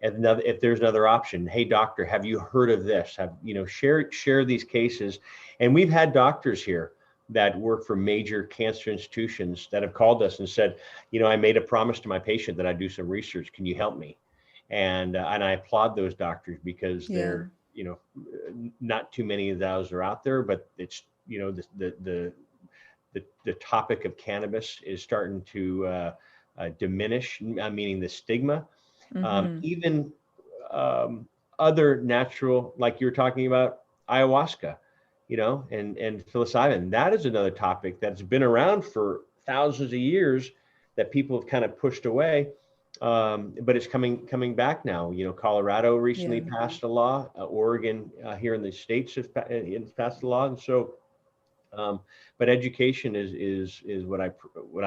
And if there's another option, hey doctor, have you heard of this? Share these cases. And we've had doctors here that work for major cancer institutions that have called us and said, you know, I made a promise to my patient that I'd do some research. Can you help me? And I applaud those doctors, because they're, you know, not too many of those are out there, but it's, you know, the topic of cannabis is starting to diminish, meaning the stigma. Even other natural, like you're talking about ayahuasca, you know, and psilocybin, that is another topic that's been around for thousands of years that people have kind of pushed away. But it's coming back now. You know, Colorado recently passed a law, Oregon here in the States has passed a law. And so, but education is what I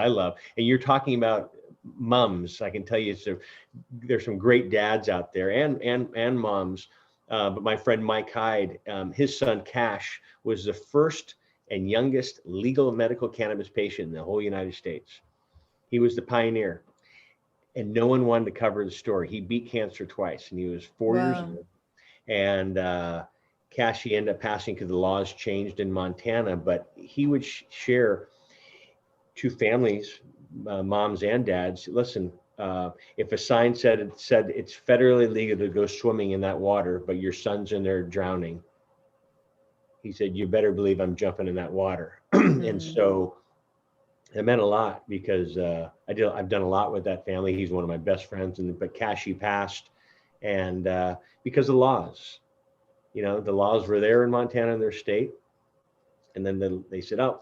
love. And you're talking about mums. I can tell you, there's some great dads out there and moms. But my friend Mike Hyde, his son Cash was the first and youngest legal medical cannabis patient in the whole United States. He was the pioneer, and no one wanted to cover the story. He beat cancer twice, and he was 4 years old. And Cash, he ended up passing because the laws changed in Montana, but he would share to families, moms and dads, listen, if a sign said it's federally legal to go swimming in that water, but your son's in there drowning, he said, you better believe I'm jumping in that water. And so it meant a lot, because I've done a lot with that family. He's one of my best friends, but Cashy passed, and because of the laws, you know, the laws were there in Montana in their state, and then they said, oh,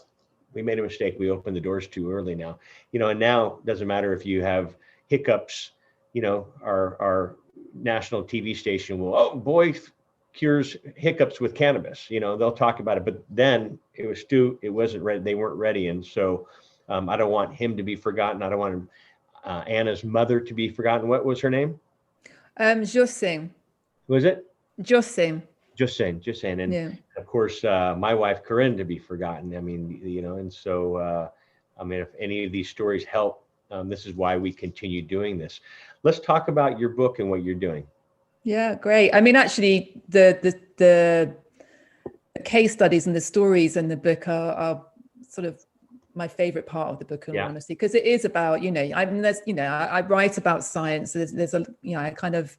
we made a mistake. We opened the doors too early now, you know, and now it doesn't matter if you have hiccups, you know, our national TV station will, oh, boy cures hiccups with cannabis, you know, they'll talk about it, but then it wasn't ready. They weren't ready. And so I don't want him to be forgotten. I don't want Anna's mother to be forgotten. What was her name? Josine. Was it? Josine. Josine. And of course, my wife, Corinne, to be forgotten. I mean, you know, and so, I mean, if any of these stories help, this is why we continue doing this. Let's talk about your book and what you're doing. Yeah, great. I mean, actually, the case studies and the stories in the book are sort of my favorite part of the book, in all honesty, because it is about, you know, I mean, there's, you know, I write about science. There's a, you know, I kind of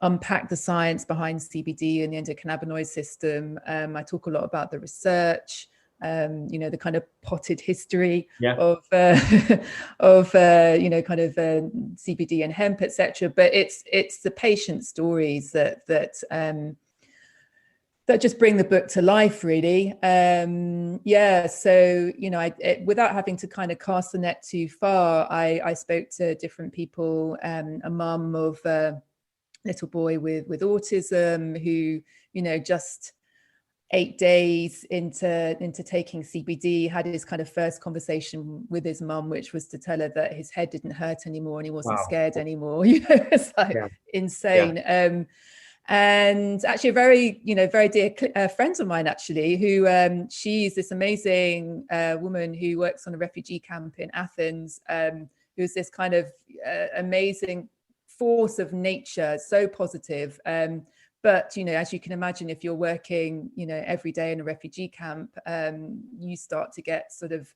unpack the science behind CBD and the endocannabinoid system. I talk a lot about the research, you know, the kind of potted history of you know, kind of CBD and hemp, etc. But it's the patient stories that just bring the book to life, really. So, you know, without having to kind of cast the net too far, I spoke to different people, a mum of little boy with autism who, just 8 days into taking CBD, had his kind of first conversation with his mum, which was to tell her that his head didn't hurt anymore and he wasn't scared anymore. It's like insane. Yeah. And actually a very dear friend of mine, actually, who she's this amazing woman who works on a refugee camp in Athens, who's this kind of amazing force of nature, so positive. But, as you can imagine, if you're working, every day in a refugee camp, you start to get sort of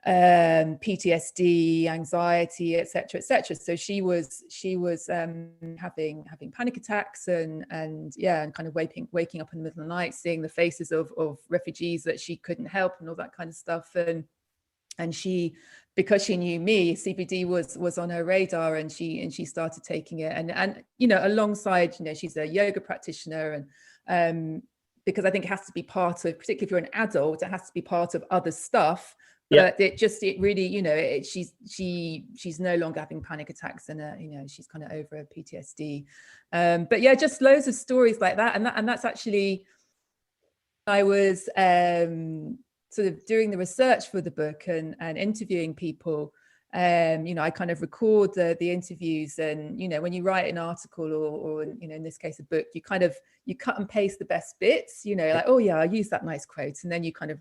PTSD, anxiety, etc., etc. So she was having panic attacks and kind of waking up in the middle of the night, seeing the faces of refugees that she couldn't help and all that kind of stuff. And she, because she knew me, CBD was on her radar, and she started taking it. And alongside, she's a yoga practitioner, and because I think it has to be part of, particularly if you're an adult, it has to be part of other stuff. But it really, she's no longer having panic attacks, and she's kind of over her PTSD. But yeah, just loads of stories like that, and that's actually, I was sort of doing the research for the book and interviewing people. I kind of record the interviews, and when you write an article or in this case a book, you cut and paste the best bits, like, oh yeah, I use that nice quote, and then you kind of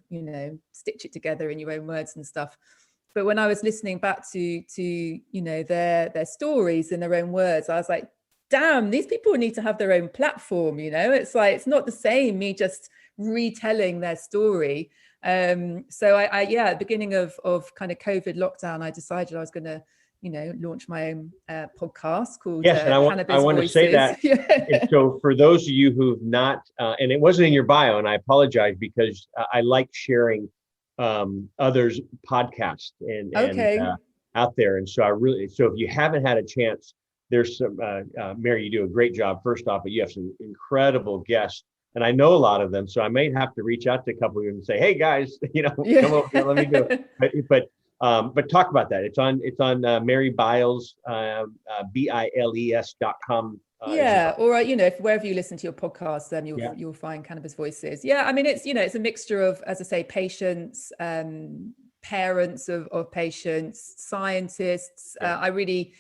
stitch it together in your own words and stuff. But when I was listening back to their stories in their own words, I was like, damn, these people need to have their own platform. It's like, it's not the same me just retelling their story. So I at the beginning of kind of COVID lockdown, I decided I was going to, launch my own podcast called and I want to say that. And so for those of you who've not, and it wasn't in your bio, and I apologize, because I like sharing others' podcasts and out there. And so so if you haven't had a chance, there's some, Mary, you do a great job first off, but you have some incredible guests. And I know a lot of them, so I may have to reach out to a couple of them and say, "Hey guys, come over here, let me do it." But talk about that. It's on Mary Biles, BILES.com. Or if wherever you listen to your podcast, then you'll find Cannabis Voices. Yeah, I mean, it's a mixture of, as I say, patients, parents of patients, scientists. I really,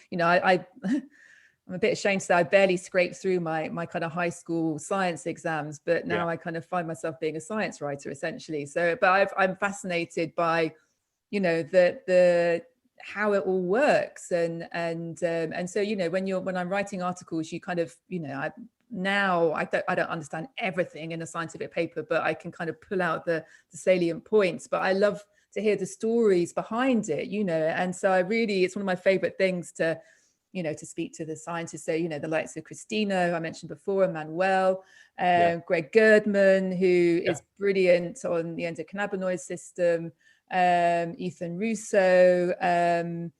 I'm a bit ashamed to say I barely scraped through my kind of high school science exams, but now I kind of find myself being a science writer essentially. So, but I'm fascinated by, the how it all works, and so when I'm writing articles, you kind of I don't understand everything in a scientific paper, but I can kind of pull out the salient points. But I love to hear the stories behind it, and so it's one of my favorite things to speak to the scientists. So, the likes of Christina, who I mentioned before, Emmanuel, Greg Girdman, who is brilliant on the endocannabinoid system, Ethan Russo. And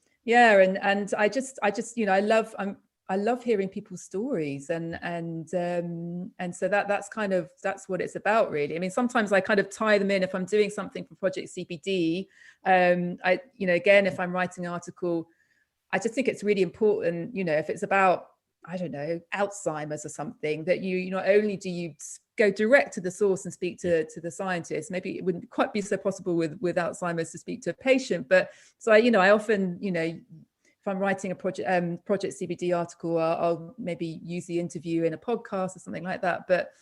I just, I love hearing people's stories, and so that's what it's about, really. I mean, sometimes I kind of tie them in if I'm doing something for Project CBD. Again, if I'm writing an article, I just think it's really important, if it's about, I don't know, Alzheimer's or something, that you not only do you go direct to the source and speak to the scientist. Maybe it wouldn't quite be so possible with Alzheimer's to speak to a patient, but so I often, if I'm writing a Project CBD article, I'll maybe use the interview in a podcast or something like that. But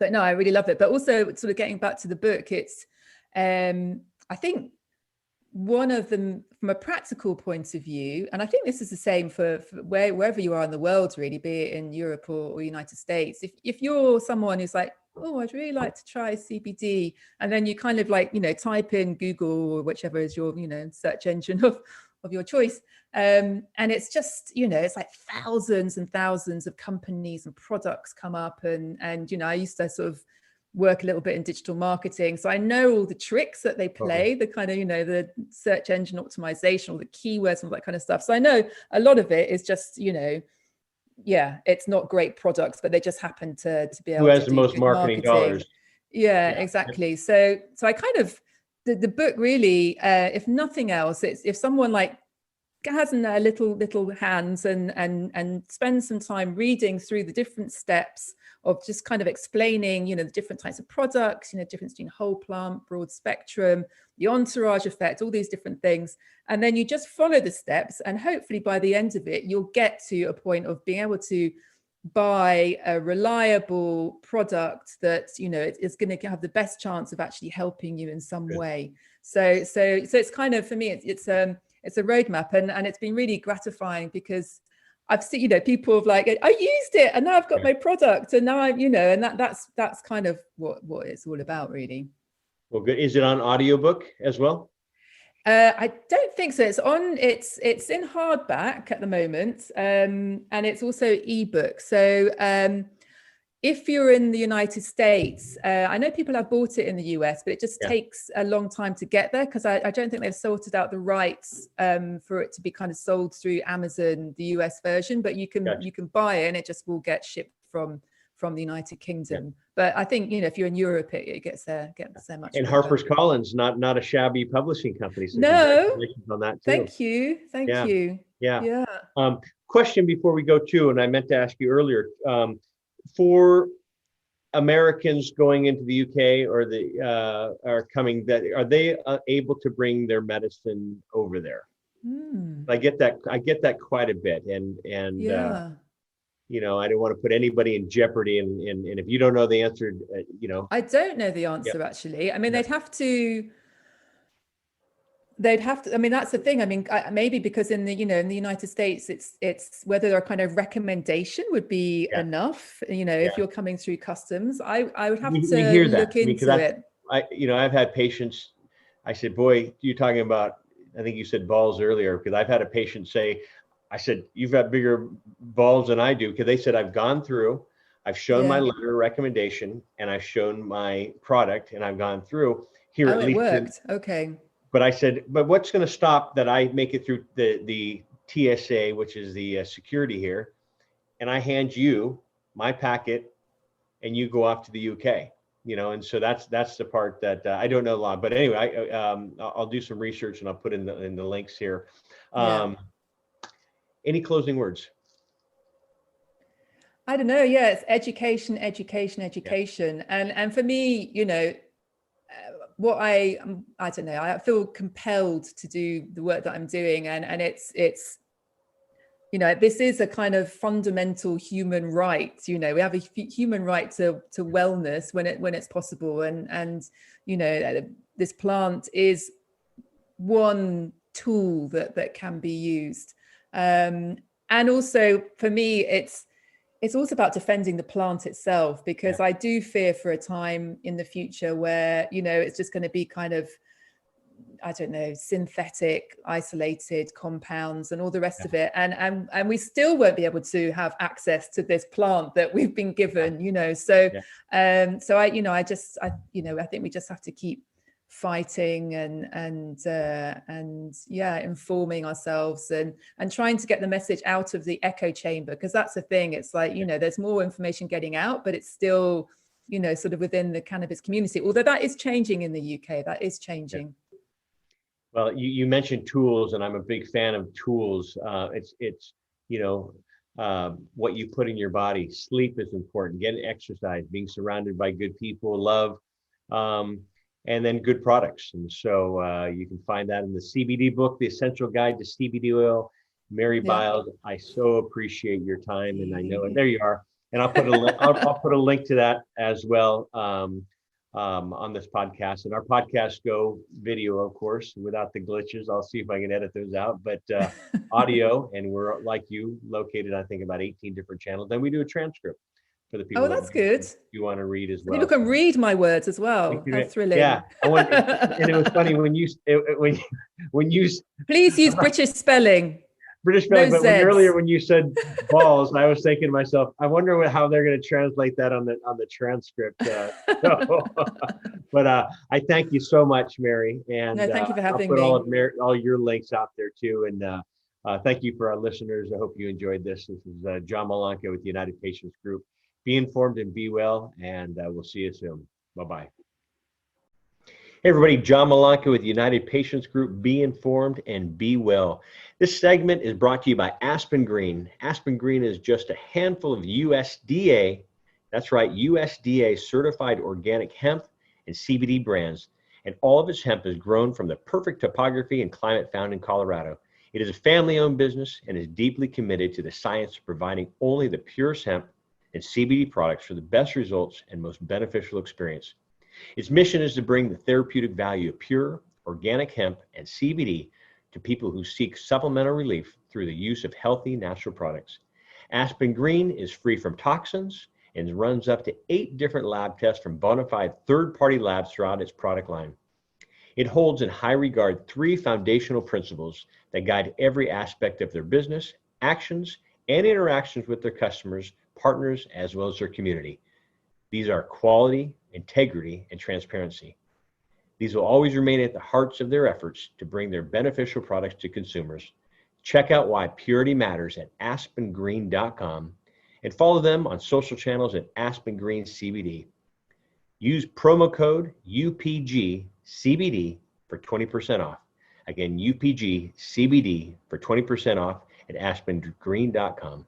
no, I really love it. But also, sort of getting back to the book, it's I think one of them from a practical point of view, and I think this is the same for wherever you are in the world, really, be it in Europe or United States. If you're someone who's like, oh, I'd really like to try CBD, and then you kind of like, type in Google or whichever is your, search engine of your choice, and it's just, it's like thousands and thousands of companies and products come up, and I used to sort of work a little bit in digital marketing, so I know all the tricks that they play, the kind of, the search engine optimization, all the keywords and all that kind of stuff. So I know a lot of it is just, it's not great products, but they just happen to be able to do. Who has the most marketing dollars? Yeah, exactly. So I kind of, the book really, if nothing else, it's if someone like has in their little hands and spend some time reading through the different steps of just kind of explaining, the different types of products, difference between whole plant, broad spectrum, the entourage effect, all these different things. And then you just follow the steps, and hopefully by the end of it, you'll get to a point of being able to buy a reliable product that is going to have the best chance of actually helping you in some way. So it's kind of, for me, it's a roadmap, and it's been really gratifying, because I've seen people have like, I used it and now I've got my product, and now I'm and that's kind of what it's all about, really. Well, good. Is it on audiobook as well? I don't think so. It's in hardback at the moment, and it's also ebook. So if you're in the United States, I know people have bought it in the US, but it just takes a long time to get there, because I don't think they've sorted out the rights for it to be kind of sold through Amazon, the US version. But you can buy it, and it just will get shipped from the United Kingdom. But I think if you're in Europe, it gets there much. And Harper's Collins, not a shabby publishing company. So no, congratulations on that too. Thank you. Yeah. Question before we go to, and I meant to ask you earlier, for Americans going into the UK or are coming, are they able to bring their medicine over there? I get that quite a bit, and I don't want to put anybody in jeopardy, and if you don't know the answer, I don't know the answer actually. I mean, they'd have to. I mean, that's the thing. I mean, maybe because in the United States, it's whether a kind of recommendation would be enough. If you're coming through customs, I would have to look into it. I've had patients. I said, "Boy, you're talking about." I think you said balls earlier, because I've had a patient say, I said, "You've got bigger balls than I do," because they said, "I've gone through, I've shown my letter of recommendation, and I've shown my product, and I've gone through here at least." It worked. Okay. But I said, "But what's going to stop that I make it through the TSA, which is the security here, and I hand you my packet, and you go off to the UK?" And so that's the part that I don't know a lot. But anyway, I'll do some research, and I'll put in the links here. Any closing words? I don't know. Yeah, it's education. And for me, what I don't know, I feel compelled to do the work that I'm doing, and it's this is a kind of fundamental human right. We have a human right to wellness when it's possible, and this plant is one tool that can be used. And also for me, it's also about defending the plant itself, because I do fear for a time in the future where, it's just going to be kind of, I don't know, synthetic, isolated compounds and all the rest of it. And we still won't be able to have access to this plant that we've been given, So, I think we just have to keep fighting and informing ourselves and trying to get the message out of the echo chamber, because that's the thing. It's like, there's more information getting out, but it's still, sort of within the cannabis community, although that is changing in the UK. That is changing. Well, you mentioned tools, and I'm a big fan of tools. It's what you put in your body. Sleep is important. Getting exercise, being surrounded by good people, love, and then good products. And so you can find that in the CBD book, The Essential Guide to CBD Oil. Mary Biles, I so appreciate your time, and I know, and there you are. And I'll put a link to that as well on this podcast. And our podcast go video, of course, without the glitches. I'll see if I can edit those out, but audio, and we're, like you, located, I think, about 18 different channels. Then we do a transcript for the people. Oh, that's good. You want to read as well. People can read my words as well. How thrilling. Yeah. And it was funny when you please use British spelling. But when you said balls, I was thinking to myself, I wonder how they're going to translate that on the transcript. But I thank you so much, Mary. And thank you for having I'll me. put all your links out there too. And thank you for our listeners. I hope you enjoyed this. This is John Malanca with the United Patients Group. Be informed and be well, and we'll see you soon. Bye-bye. Hey everybody, John Malanka with United Patients Group. Be informed and be well. This segment is brought to you by Aspen Green. Aspen Green is just a handful of USDA, that's right, USDA certified organic hemp and CBD brands. And all of its hemp is grown from the perfect topography and climate found in Colorado. It is a family-owned business and is deeply committed to the science of providing only the purest hemp and CBD products for the best results and most beneficial experience. Its mission is to bring the therapeutic value of pure, organic hemp and CBD to people who seek supplemental relief through the use of healthy, natural products. Aspen Green is free from toxins and runs up to 8 different lab tests from bona fide third-party labs throughout its product line. It holds in high regard 3 foundational principles that guide every aspect of their business, actions, and interactions with their customers, partners, as well as their community. These are quality, integrity, and transparency. These will always remain at the hearts of their efforts to bring their beneficial products to consumers. Check out why purity matters at aspengreen.com and follow them on social channels at Aspen Green CBD. Use promo code UPGCBD for 20% off. Again, UPGCBD for 20% off at aspengreen.com.